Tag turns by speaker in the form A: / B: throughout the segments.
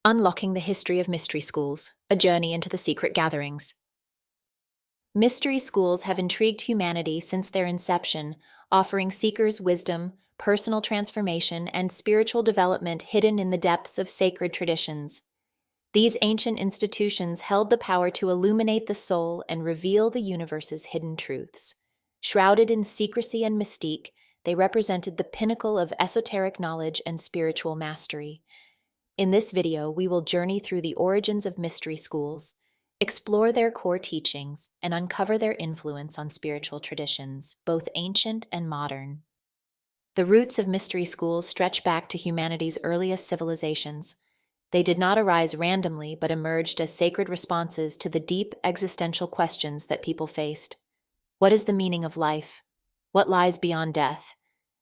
A: Unlocking the History of Mystery Schools, a journey into the secret gatherings. Mystery schools have intrigued humanity since their inception, offering seekers wisdom, personal transformation, and spiritual development hidden in the depths of sacred traditions. These ancient institutions held the power to illuminate the soul and reveal the universe's hidden truths. Shrouded in secrecy and mystique, they represented the pinnacle of esoteric knowledge and spiritual mastery. In this video, we will journey through the origins of mystery schools, explore their core teachings, and uncover their influence on spiritual traditions, both ancient and modern. The roots of mystery schools stretch back to humanity's earliest civilizations. They did not arise randomly, but emerged as sacred responses to the deep existential questions that people faced. What is the meaning of life? What lies beyond death?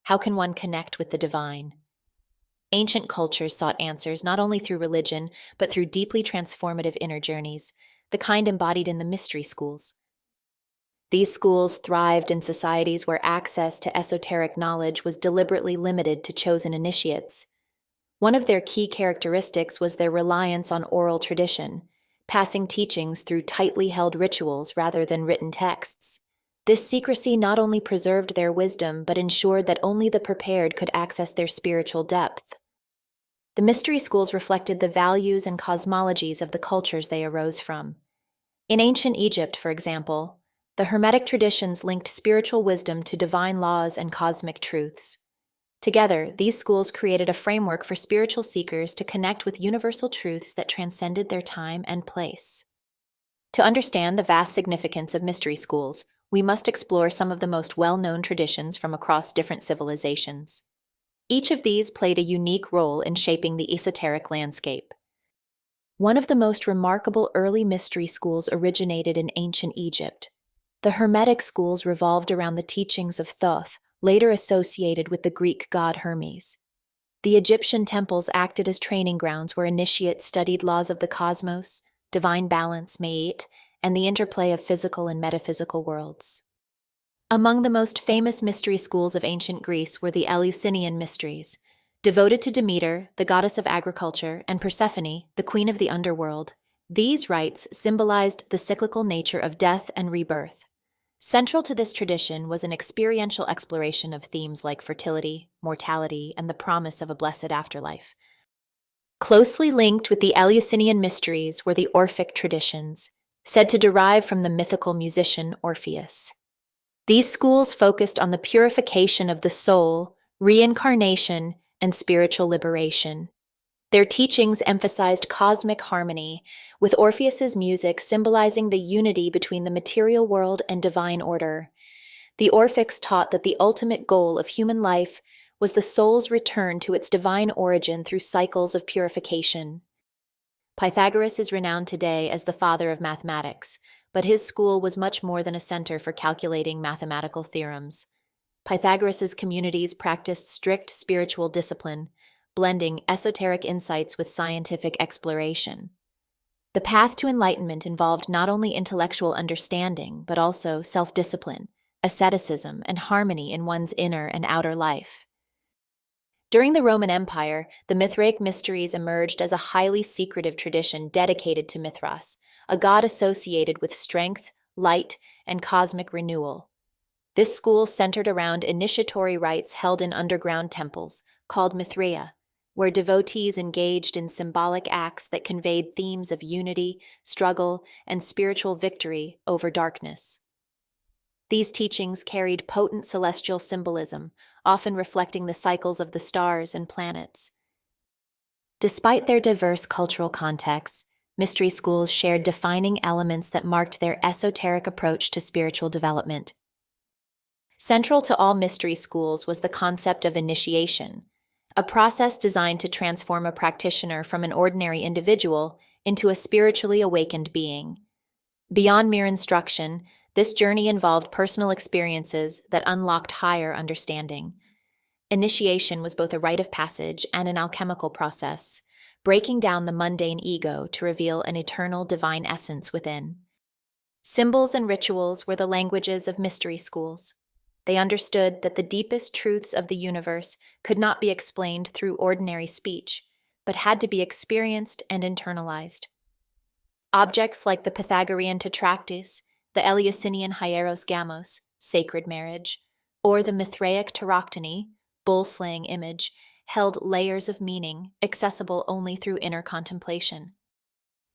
A: How can one connect with the divine? Ancient cultures sought answers not only through religion, but through deeply transformative inner journeys, the kind embodied in the mystery schools. These schools thrived in societies where access to esoteric knowledge was deliberately limited to chosen initiates. One of their key characteristics was their reliance on oral tradition, passing teachings through tightly held rituals rather than written texts. This secrecy not only preserved their wisdom, but ensured that only the prepared could access their spiritual depth. The mystery schools reflected the values and cosmologies of the cultures they arose from. In ancient Egypt, for example, the Hermetic traditions linked spiritual wisdom to divine laws and cosmic truths. Together, these schools created a framework for spiritual seekers to connect with universal truths that transcended their time and place. To understand the vast significance of mystery schools, we must explore some of the most well-known traditions from across different civilizations. Each of these played a unique role in shaping the esoteric landscape. One of the most remarkable early mystery schools originated in ancient Egypt. The Hermetic schools revolved around the teachings of Thoth, later associated with the Greek god Hermes. The Egyptian temples acted as training grounds where initiates studied laws of the cosmos, divine balance, Ma'at, and the interplay of physical and metaphysical worlds. Among the most famous mystery schools of ancient Greece were the Eleusinian mysteries, devoted to Demeter, the goddess of agriculture, and Persephone, the queen of the underworld. These rites symbolized the cyclical nature of death and rebirth. Central to this tradition was an experiential exploration of themes like fertility, mortality, and the promise of a blessed afterlife. Closely linked with the Eleusinian mysteries were the Orphic traditions, said to derive from the mythical musician Orpheus. These schools focused on the purification of the soul, reincarnation, and spiritual liberation. Their teachings emphasized cosmic harmony, with Orpheus's music symbolizing the unity between the material world and divine order. The Orphics taught that the ultimate goal of human life was the soul's return to its divine origin through cycles of purification. Pythagoras is renowned today as the father of mathematics, but his school was much more than a center for calculating mathematical theorems. Pythagoras's communities practiced strict spiritual discipline, blending esoteric insights with scientific exploration. The path to enlightenment involved not only intellectual understanding, but also self-discipline, asceticism, and harmony in one's inner and outer life. During the Roman Empire, the Mithraic mysteries emerged as a highly secretive tradition dedicated to Mithras, a god associated with strength, light, and cosmic renewal. This school centered around initiatory rites held in underground temples, called Mithraea, where devotees engaged in symbolic acts that conveyed themes of unity, struggle, and spiritual victory over darkness. These teachings carried potent celestial symbolism, often reflecting the cycles of the stars and planets. Despite their diverse cultural contexts, mystery schools shared defining elements that marked their esoteric approach to spiritual development. Central to all mystery schools was the concept of initiation, a process designed to transform a practitioner from an ordinary individual into a spiritually awakened being. Beyond mere instruction, this journey involved personal experiences that unlocked higher understanding. Initiation was both a rite of passage and an alchemical process, breaking down the mundane ego to reveal an eternal divine essence within. Symbols and rituals were the languages of mystery schools. They understood that the deepest truths of the universe could not be explained through ordinary speech, but had to be experienced and internalized. Objects like the Pythagorean tetractys, the Eleusinian hieros gamos, sacred marriage, or the Mithraic tauroctony, bull-slaying image, held layers of meaning accessible only through inner contemplation.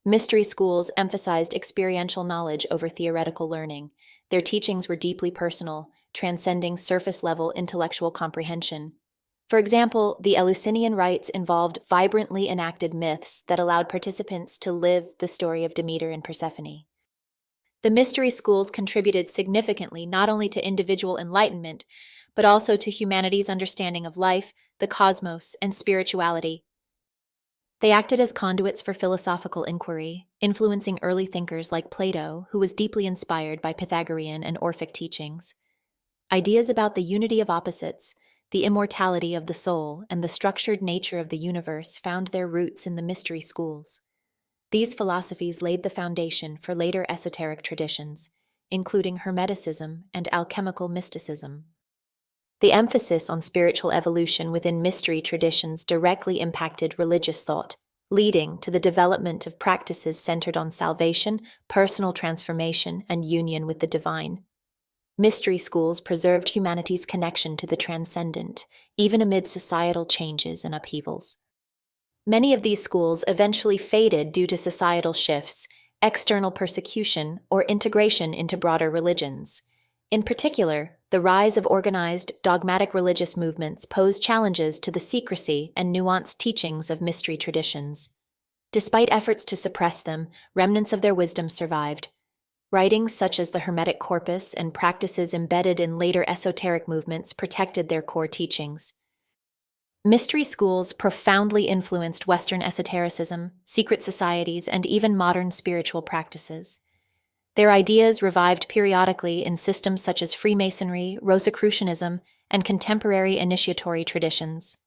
A: Mystery schools emphasized experiential knowledge over theoretical learning. Their teachings were deeply personal, transcending surface-level intellectual comprehension. For example, the Eleusinian rites involved vibrantly enacted myths that allowed participants to live the story of Demeter and Persephone. The mystery schools contributed significantly not only to individual enlightenment, but also to humanity's understanding of life, the cosmos, and spirituality. They acted as conduits for philosophical inquiry, influencing early thinkers like Plato, who was deeply inspired by Pythagorean and Orphic teachings. Ideas about the unity of opposites, the immortality of the soul, and the structured nature of the universe found their roots in the mystery schools. These philosophies laid the foundation for later esoteric traditions, including Hermeticism and alchemical mysticism. The emphasis on spiritual evolution within mystery traditions directly impacted religious thought, leading to the development of practices centered on salvation, personal transformation, and union with the divine. Mystery schools preserved humanity's connection to the transcendent, even amid societal changes and upheavals. Many of these schools eventually faded due to societal shifts, external persecution, or integration into broader religions. In particular, the rise of organized, dogmatic religious movements posed challenges to the secrecy and nuanced teachings of mystery traditions. Despite efforts to suppress them, remnants of their wisdom survived. Writings such as the Hermetic corpus and practices embedded in later esoteric movements protected their core teachings. Mystery schools profoundly influenced Western esotericism, secret societies, and even modern spiritual practices. Their ideas revived periodically in systems such as Freemasonry, Rosicrucianism, and contemporary initiatory traditions.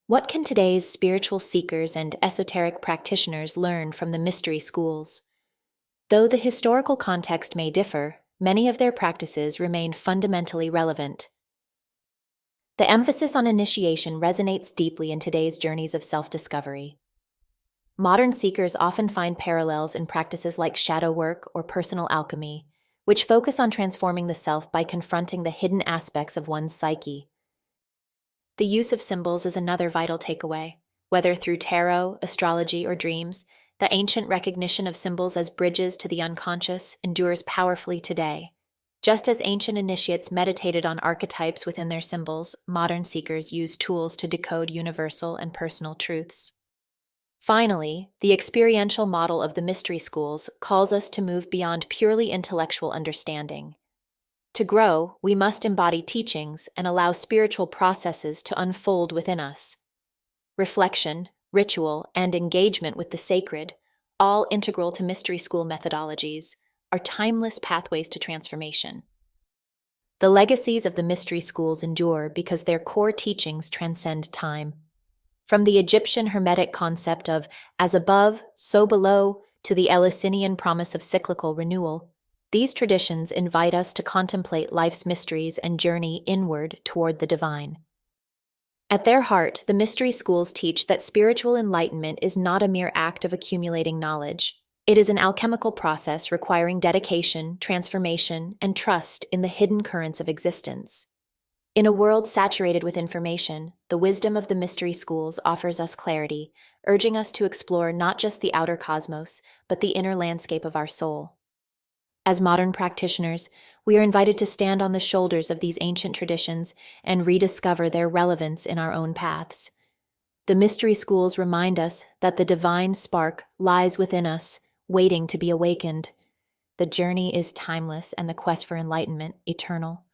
A: What can today's spiritual seekers and esoteric practitioners learn from the mystery schools? Though the historical context may differ, many of their practices remain fundamentally relevant. The emphasis on initiation resonates deeply in today's journeys of self-discovery. Modern seekers often find parallels in practices like shadow work or personal alchemy, which focus on transforming the self by confronting the hidden aspects of one's psyche. The use of symbols is another vital takeaway. Whether through tarot, astrology, or dreams, the ancient recognition of symbols as bridges to the unconscious endures powerfully today. Just as ancient initiates meditated on archetypes within their symbols, modern seekers use tools to decode universal and personal truths. Finally, the experiential model of the mystery schools calls us to move beyond purely intellectual understanding. To grow, we must embody teachings and allow spiritual processes to unfold within us. Reflection, ritual, and engagement with the sacred, all integral to mystery school methodologies, are timeless pathways to transformation. The legacies of the mystery schools endure because their core teachings transcend time. From the Egyptian Hermetic concept of as above, so below, to the Eleusinian promise of cyclical renewal, these traditions invite us to contemplate life's mysteries and journey inward toward the divine. At their heart, the mystery schools teach that spiritual enlightenment is not a mere act of accumulating knowledge. It is an alchemical process requiring dedication, transformation, and trust in the hidden currents of existence. In a world saturated with information, the wisdom of the mystery schools offers us clarity, urging us to explore not just the outer cosmos, but the inner landscape of our soul. As modern practitioners, we are invited to stand on the shoulders of these ancient traditions and rediscover their relevance in our own paths. The mystery schools remind us that the divine spark lies within us, waiting to be awakened. The journey is timeless and the quest for enlightenment eternal.